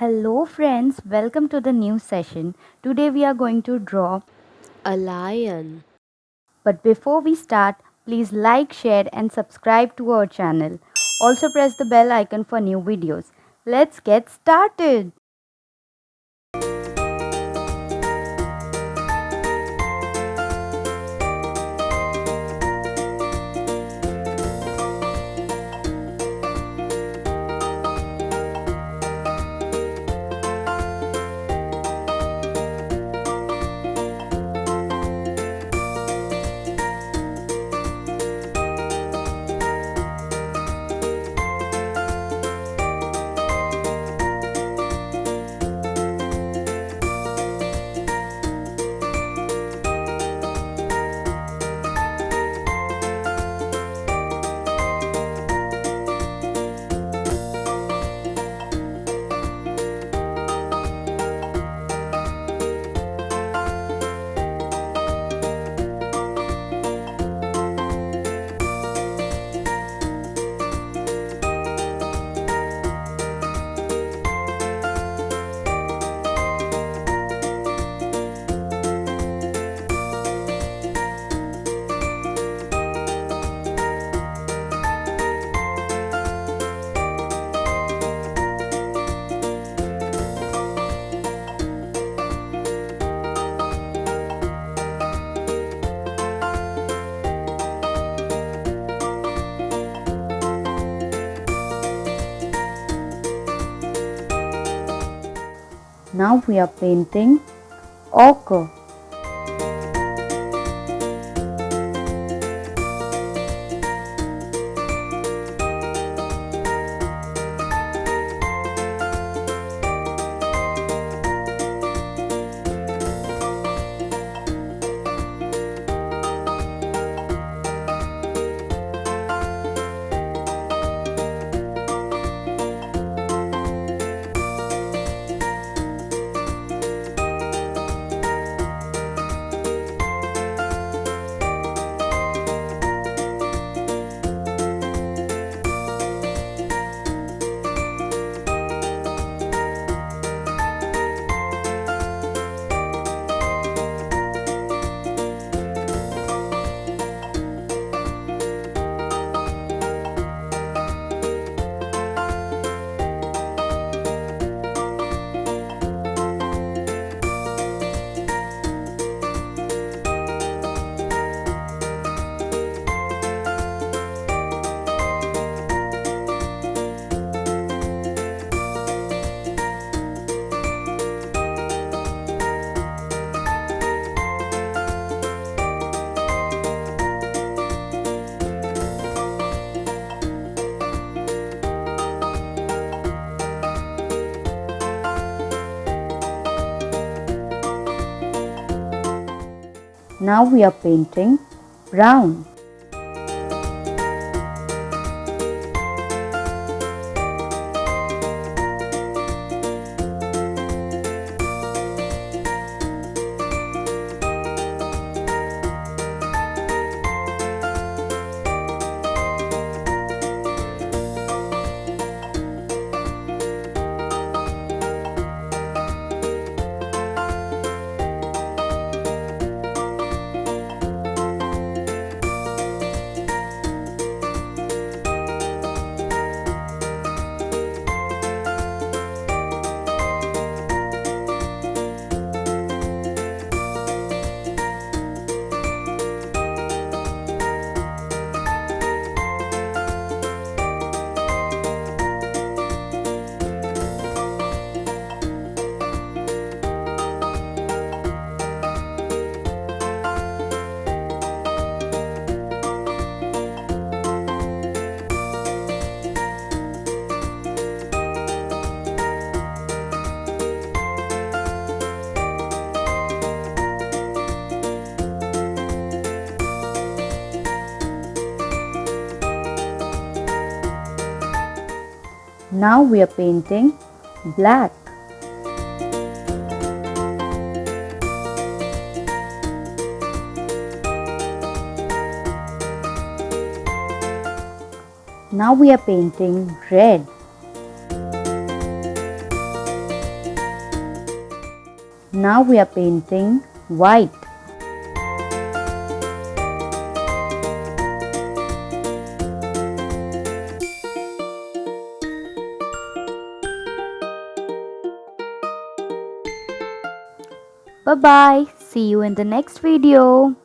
Hello friends, welcome to the new session. Today we are going to draw, A lion. but before we start, please like, share and subscribe to our channel. Also press the bell icon for new videos. Let's get started. Now we are painting ochre. Now we are painting brown. Now we are painting black. Now we are painting red. Now we are painting white. Bye bye. See you in the next video.